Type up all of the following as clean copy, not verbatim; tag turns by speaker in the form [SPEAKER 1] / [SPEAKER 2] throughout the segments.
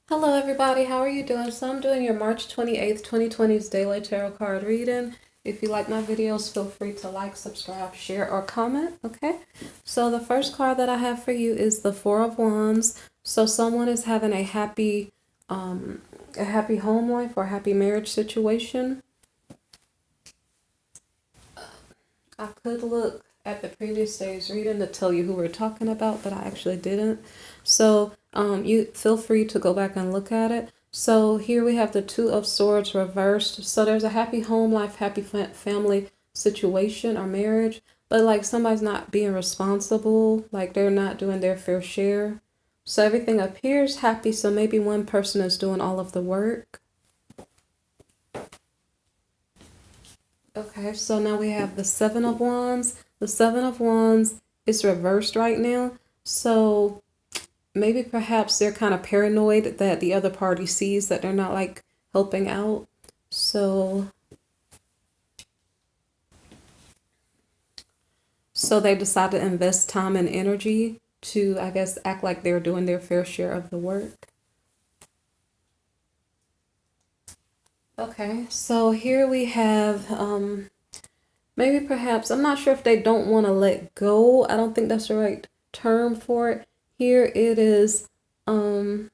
[SPEAKER 1] Hello everybody, how are you doing? So I'm doing your March 28th, 2020's daily tarot card reading. If you like my videos, feel free to like, subscribe, share, or comment, okay? So the first card that I have for you is the Four of Wands. So someone is having a happy home life or happy marriage situation. I could look at the previous day's reading to tell you who we're talking about, but I actually didn't. So you feel free to go back and look at it. So here we have the Two of Swords reversed. So there's a happy home life, happy family situation or marriage, but like somebody's not being responsible, like they're not doing their fair share. So everything appears happy, so maybe one person is doing all of the work. Okay, so now we have the Seven of Wands. The Seven of Wands is reversed right now. So maybe perhaps they're kind of paranoid that the other party sees that they're not like helping out. So they decide to invest time and energy to, I guess, act like they're doing their fair share of the work. Okay, so here we have maybe perhaps, I'm not sure if they don't want to let go. I don't think that's the right term for it. Here it is, well,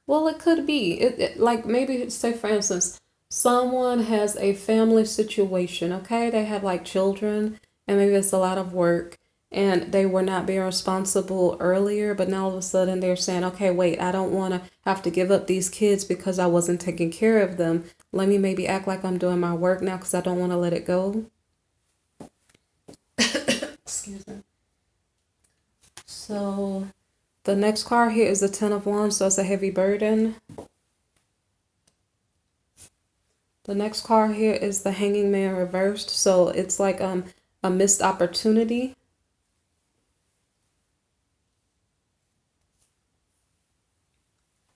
[SPEAKER 1] it could be. Like maybe say for instance, someone has a family situation, okay? They have like children and maybe it's a lot of work and they were not being responsible earlier, but now all of a sudden they're saying, okay, wait, I don't want to have to give up these kids because I wasn't taking care of them. Let me maybe act like I'm doing my work now because I don't want to let it go. Excuse me. So the next card here is the Ten of Wands, so it's a heavy burden. The next card here is the Hanging Man reversed, so it's like a missed opportunity.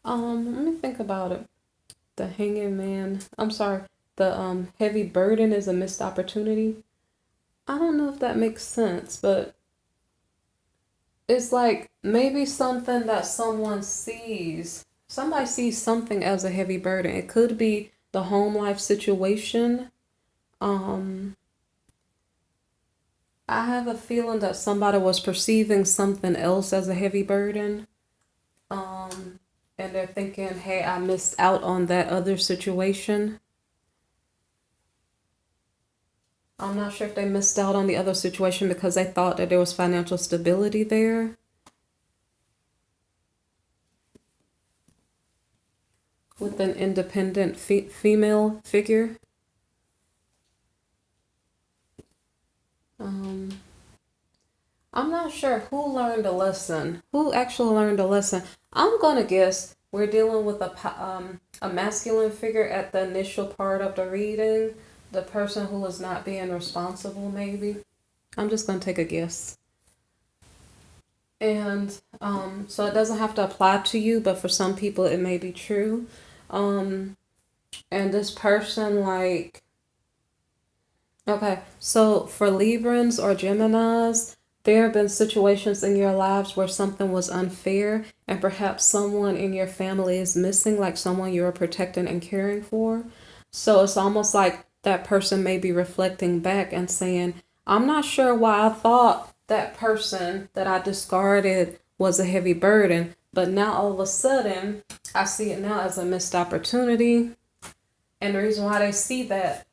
[SPEAKER 1] Let me think about it. The Hanging Man, I'm sorry, the heavy burden is a missed opportunity. I don't know if that makes sense, but it's like maybe something that someone sees. Somebody sees something as a heavy burden. It could be the home life situation. Um, I have a feeling that somebody was perceiving something else as a heavy burden. Um, and they're thinking, hey, I missed out on that other situation. I'm not sure if they missed out on the other situation because they thought that there was financial stability there. With an independent female figure. Um, I'm not sure who learned a lesson. Who actually learned a lesson? I'm gonna guess we're dealing with a masculine figure at the initial part of the reading. The person who was not being responsible, maybe. I'm just gonna take a guess. And so it doesn't have to apply to you, but for some people it may be true. Um, and this person, like, okay, so for Librans or Geminis, there have been situations in your lives where something was unfair, and perhaps someone in your family is missing, like someone you're protecting and caring for. So it's almost like that person may be reflecting back and saying, I'm not sure why I thought that person that I discarded was a heavy burden, but now all of a sudden I see it now as a missed opportunity. And the reason why they see that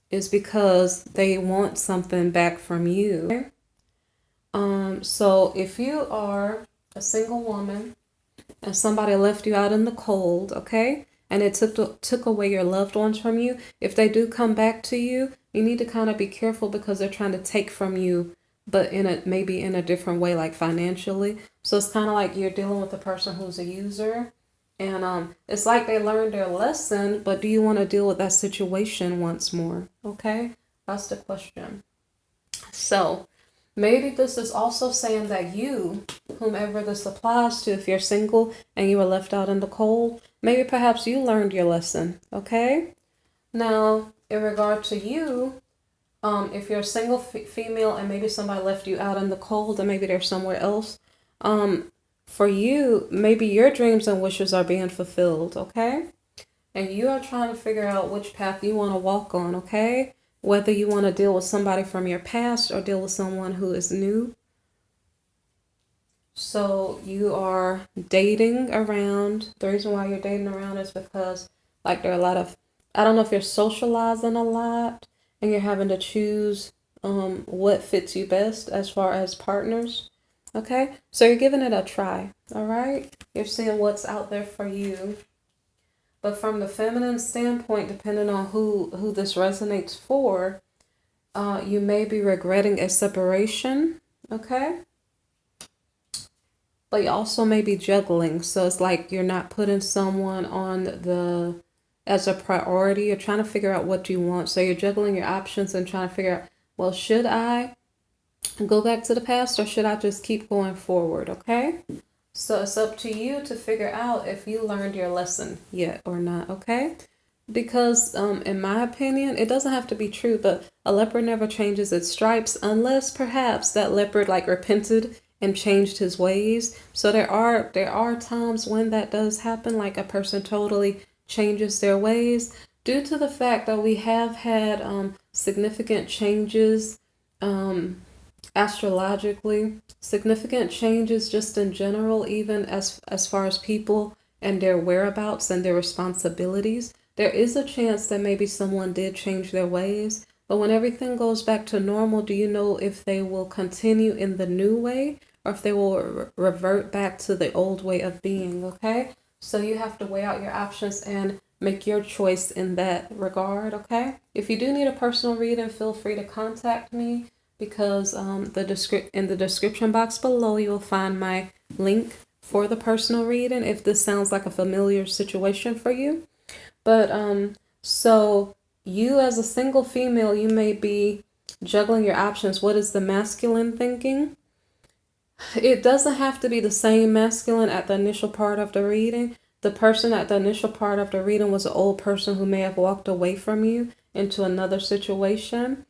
[SPEAKER 1] is because they want something back from you. So if you are a single woman and somebody left you out in the cold, okay, and it took away your loved ones from you, if they do come back to you, you need to kind of be careful because they're trying to take from you, but maybe in a different way, like financially. So it's kind of like you're dealing with a person who's a user. And it's like they learned their lesson, but do you want to deal with that situation once more? Okay, that's the question. So maybe this is also saying that you, whomever this applies to, if you're single and you were left out in the cold, maybe perhaps you learned your lesson. Okay. Now, in regard to you, if you're a single female and maybe somebody left you out in the cold and maybe they're somewhere else, for you, maybe your dreams and wishes are being fulfilled, okay? And you are trying to figure out which path you want to walk on, okay? Whether you want to deal with somebody from your past or deal with someone who is new. So you are dating around. The reason why you're dating around is because, like, there are a lot of, I don't know if you're socializing a lot and you're having to choose what fits you best as far as partners. Okay, so you're giving it a try. All right, you're seeing what's out there for you. But from the feminine standpoint, depending on who this resonates for, you may be regretting a separation. Okay. But you also may be juggling. So it's like you're not putting someone on the as a priority. You're trying to figure out what you want. So you're juggling your options and trying to figure out, well, should I go back to the past or should I just keep going forward? Okay. So it's up to you to figure out if you learned your lesson yet or not. Okay. Because in my opinion, it doesn't have to be true, but a leopard never changes its stripes unless perhaps that leopard like repented and changed his ways. So there are times when that does happen, like a person totally changes their ways due to the fact that we have had significant changes astrologically, significant changes just in general, even as far as people and their whereabouts and their responsibilities. There is a chance that maybe someone did change their ways, but when everything goes back to normal, do you know if they will continue in the new way or if they will revert back to the old way of being? Okay, so you have to weigh out your options and make your choice in that regard. Okay, if you do need a personal reading, feel free to contact me, because in the description box below you will find my link for the personal reading if this sounds like a familiar situation for you. But so you as a single female, you may be juggling your options. What is the masculine thinking? It doesn't have to be the same masculine at the initial part of the reading. The person at the initial part of the reading was an old person who may have walked away from you into another situation,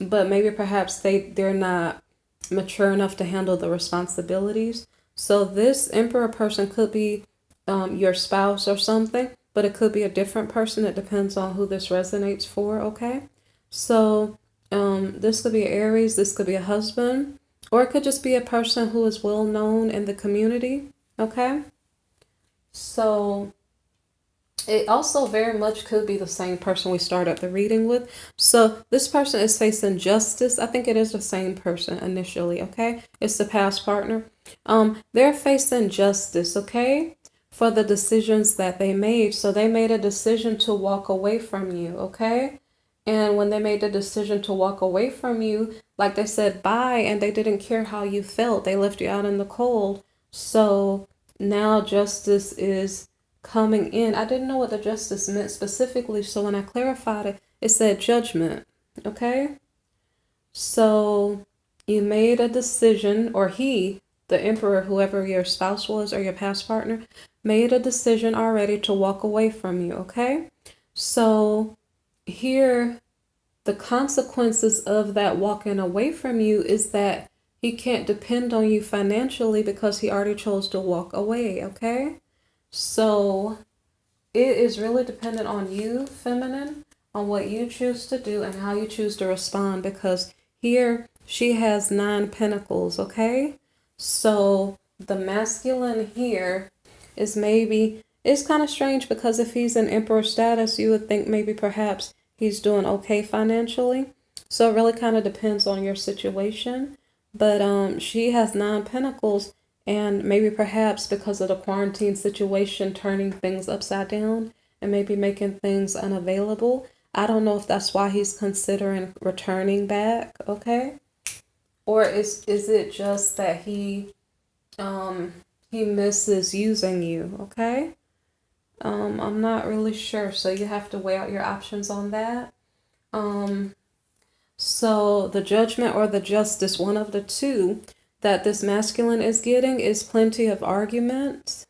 [SPEAKER 1] but maybe perhaps they're not mature enough to handle the responsibilities. So this emperor person could be your spouse or something, but it could be a different person. It depends on who this resonates for. Okay, so this could be Aries, this could be a husband, or it could just be a person who is well known in the community. Okay, so it also very much could be the same person we started the reading with. So this person is facing justice. I think it is the same person initially, okay? It's the past partner. They're facing justice, okay? For the decisions that they made. So they made a decision to walk away from you, okay? And when they made the decision to walk away from you, like they said bye, and they didn't care how you felt. They left you out in the cold. So now justice is coming in. I didn't know what the justice meant specifically, so when I clarified it, it said judgment. Okay? So you made a decision, or he, the emperor, whoever your spouse was or your past partner, made a decision already to walk away from you. Okay? So here, the consequences of that walking away from you is that he can't depend on you financially because he already chose to walk away. Okay? So it is really dependent on you, feminine, on what you choose to do and how you choose to respond, because here she has 9 pentacles, okay? So the masculine here is maybe, it's kind of strange because if he's in emperor status, you would think maybe perhaps he's doing okay financially. So it really kind of depends on your situation. But she has 9 pentacles, and maybe perhaps because of the quarantine situation, turning things upside down and maybe making things unavailable. I don't know if that's why he's considering returning back, okay? Or is it just that he misses using you, okay? I'm not really sure, so you have to weigh out your options on that. So the judgment or the justice, one of the two that this masculine is getting is plenty of arguments.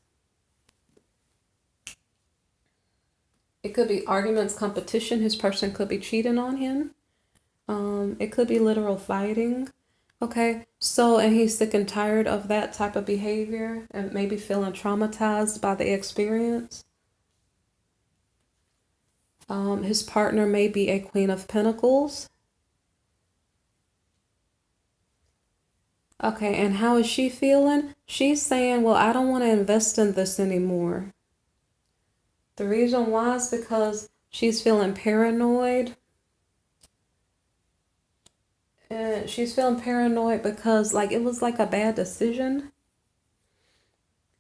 [SPEAKER 1] It could be arguments, competition. His person could be cheating on him. It could be literal fighting. Okay, so and he's sick and tired of that type of behavior and maybe feeling traumatized by the experience. His partner may be a Queen of Pentacles. Okay, and how is she feeling? She's saying, well, I don't want to invest in this anymore. The reason why is because she's feeling paranoid. And she's feeling paranoid because like it was like a bad decision.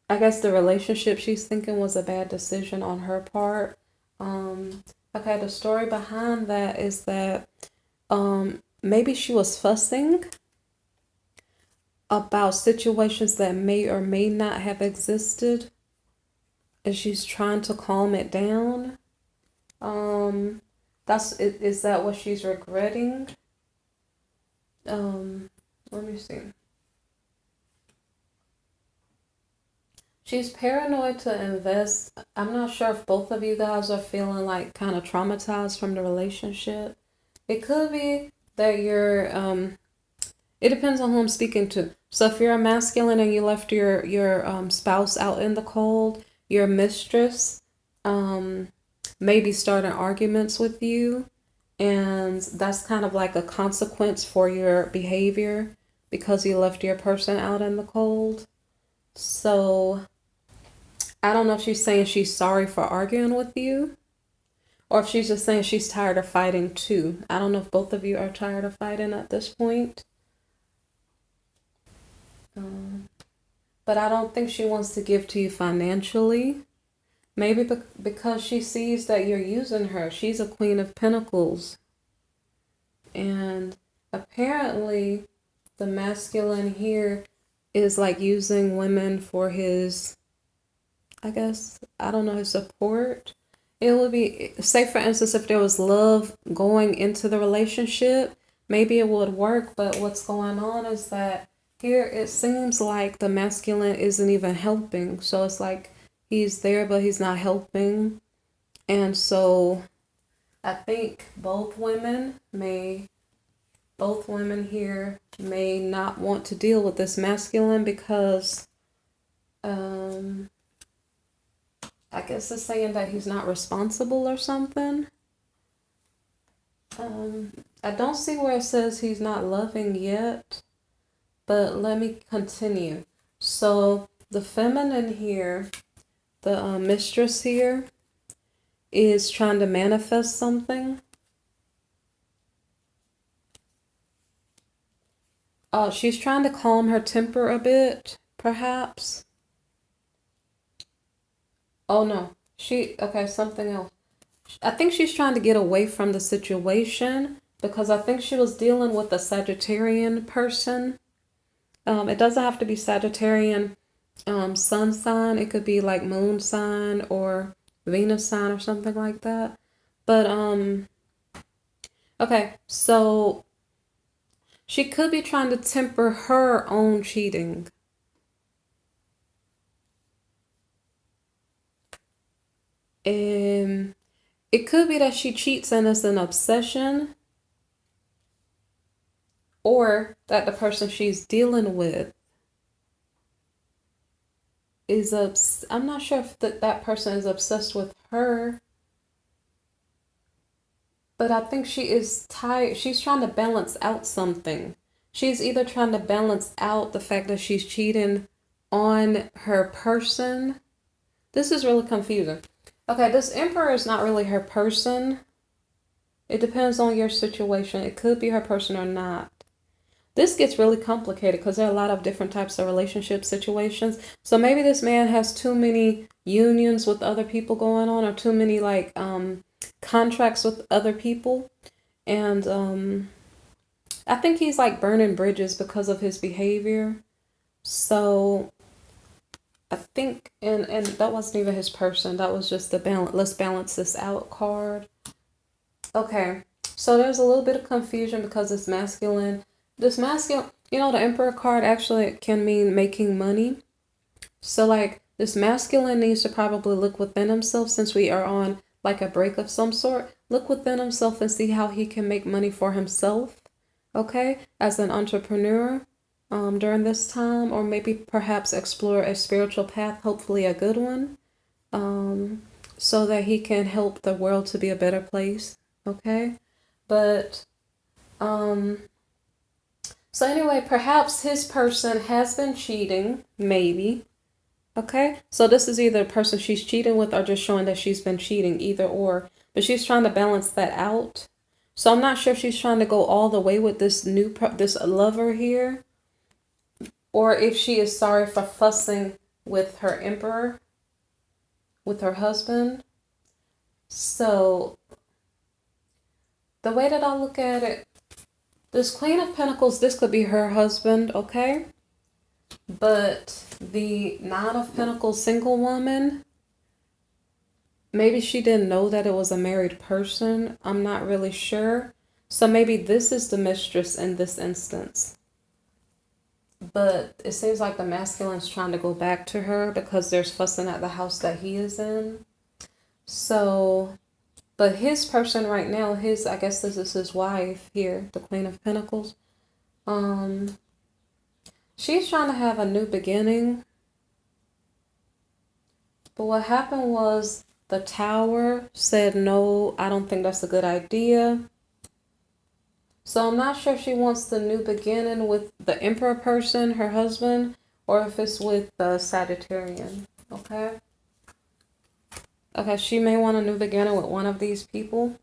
[SPEAKER 1] I guess the relationship she's thinking was a bad decision on her part. Okay, the story behind that is that maybe she was fussing about situations that may or may not have existed, and she's trying to calm it down. Is that what she's regretting? Let me see. She's paranoid to invest. I'm not sure if both of you guys are feeling like kind of traumatized from the relationship. It could be that it depends on who I'm speaking to. So if you're a masculine and you left your spouse out in the cold, your mistress maybe starting arguments with you, and that's kind of like a consequence for your behavior because you left your person out in the cold. So I don't know if she's saying she's sorry for arguing with you, or if she's just saying she's tired of fighting too. I don't know if both of you are tired of fighting at this point. But I don't think she wants to give to you financially. Maybe because she sees that you're using her. She's a Queen of Pentacles. And apparently the masculine here is like using women for his, I guess, I don't know, his support. It would be, say for instance, if there was love going into the relationship, maybe it would work. But what's going on is that here it seems like the masculine isn't even helping. So it's like he's there, but he's not helping. And so I think both women here may not want to deal with this masculine because I guess it's saying that he's not responsible or something. I don't see where it says he's not loving yet, but let me continue. So the feminine here, the mistress here, is trying to manifest something. She's trying to calm her temper a bit, perhaps. Oh no, okay, something else. I think she's trying to get away from the situation because I think she was dealing with a Sagittarian person. It doesn't have to be Sagittarian sun sign. It could be like moon sign or Venus sign or something like that. But okay, so she could be trying to temper her own cheating. It could be that she cheats and it's an obsession, or that the person she's dealing with is I'm not sure if that person is obsessed with her, but I think she is tired. She's trying to balance out something. She's either trying to balance out the fact that she's cheating on her person. This is really confusing. Okay, this Emperor is not really her person. It depends on your situation. It could be her person or not. This gets really complicated because there are a lot of different types of relationship situations. So maybe this man has too many unions with other people going on, or too many like contracts with other people. And I think he's like burning bridges because of his behavior. So I think, and that wasn't even his person. That was just the let's balance this out card. Okay, so there's a little bit of confusion because it's masculine. This masculine, the Emperor card actually can mean making money. So like this masculine needs to probably look within himself, since we are on like a break of some sort. Look within himself and see how he can make money for himself. okay, as an entrepreneur during this time, or maybe perhaps explore a spiritual path, hopefully a good one, so that he can help the world to be a better place, okay? But, so anyway, perhaps his person has been cheating, maybe, okay? So this is either a person she's cheating with or just showing that she's been cheating, either or. But she's trying to balance that out. So I'm not sure if she's trying to go all the way with this this lover here, or if she is sorry for fussing with her emperor, with her husband. So the way that I look at it, this Queen of Pentacles, this could be her husband, okay? But the Nine of Pentacles single woman, maybe she didn't know that it was a married person. I'm not really sure. So maybe this is the mistress in this instance. But it seems like the masculine's trying to go back to her because there's fussing at the house that he is in. So, but his person right now, I guess this is his wife here, the Queen of Pentacles. She's trying to have a new beginning. But what happened was the Tower said, no, I don't think that's a good idea. So I'm not sure if she wants the new beginning with the Emperor person, her husband, or if it's with the Sagittarian, okay? Okay, she may want a new beginning with one of these people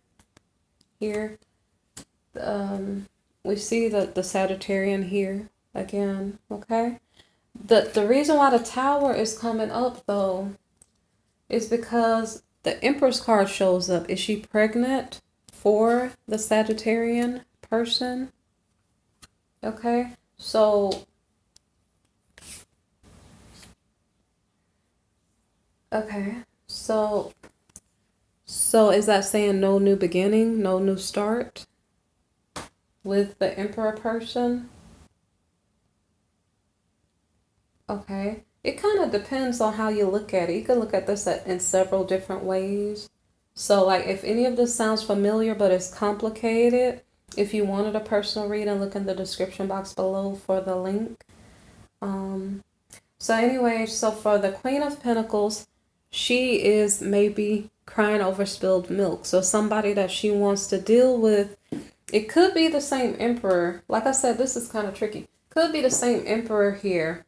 [SPEAKER 1] here. We see the Sagittarian here again, okay? The reason why the Tower is coming up, though, is because the Empress card shows up. Is she pregnant for the Sagittarian person? Okay, so so is that saying no new beginning, no new start with the Emperor person? Okay, it kind of depends on how you look at it. You can look at this in several different ways. So like if any of this sounds familiar but it's complicated, if you wanted a personal reading, look in the description box below for the link. So anyway, so for the Queen of Pentacles, she is maybe crying over spilled milk. So somebody that she wants to deal with, it could be the same emperor. Like I said, this is kind of tricky. Could be the same emperor here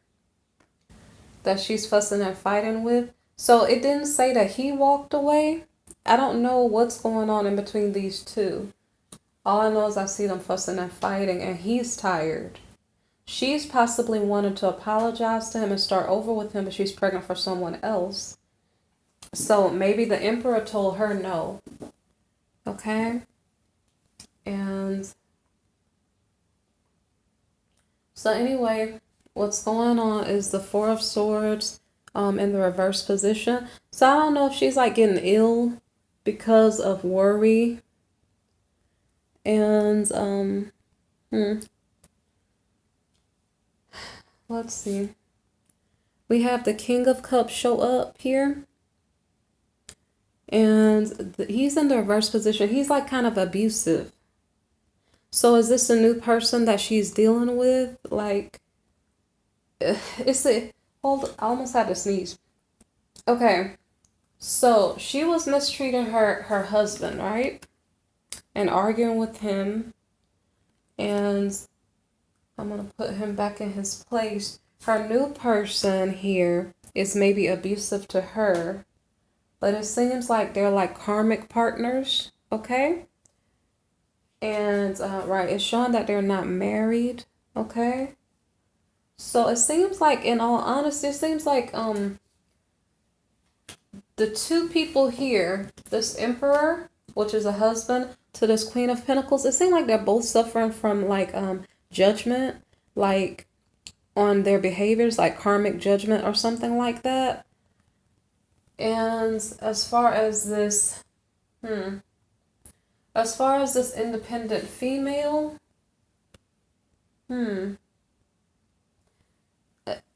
[SPEAKER 1] that she's fussing and fighting with. So it didn't say that he walked away. I don't know what's going on in between these two. All I know is I see them fussing and fighting, and he's tired. She's possibly wanted to apologize to him and start over with him, but she's pregnant for someone else. So maybe the emperor told her no. Okay? And so anyway, what's going on is the Four of Swords in the reverse position. So I don't know if she's like getting ill because of worry. And let's see. We have the King of Cups show up here. And he's in the reverse position. He's like kind of abusive. So is this a new person that she's dealing with? Like, hold, I almost had to sneeze. Okay. So she was mistreating her husband, right? And arguing with him. And I'm going to put him back in his place. Her new person here is maybe abusive to her. But it seems like they're like karmic partners, okay? And, right, it's showing that they're not married, okay? So it seems like, in all honesty, it seems like the two people here, this Emperor, which is a husband, to this Queen of Pentacles, it seems like they're both suffering from like judgment, like on their behaviors, like karmic judgment or something like that. And as far as this independent female,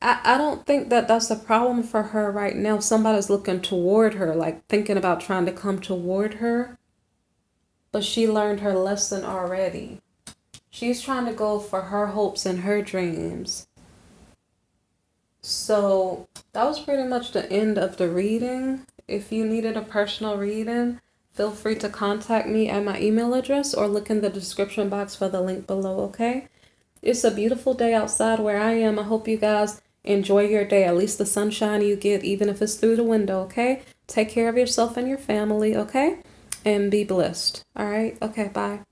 [SPEAKER 1] I don't think that that's a problem for her right now. Somebody's looking toward her, like thinking about trying to come toward her. But she learned her lesson already. She's trying to go for her hopes and her dreams. So that was pretty much the end of the reading. If you needed a personal reading, feel free to contact me at my email address or look in the description box for the link below, okay? It's a beautiful day outside where I am. I hope you guys enjoy your day, at least the sunshine you get, even if it's through the window, okay? Take care of yourself and your family, okay? And be blessed. All right? Okay, bye.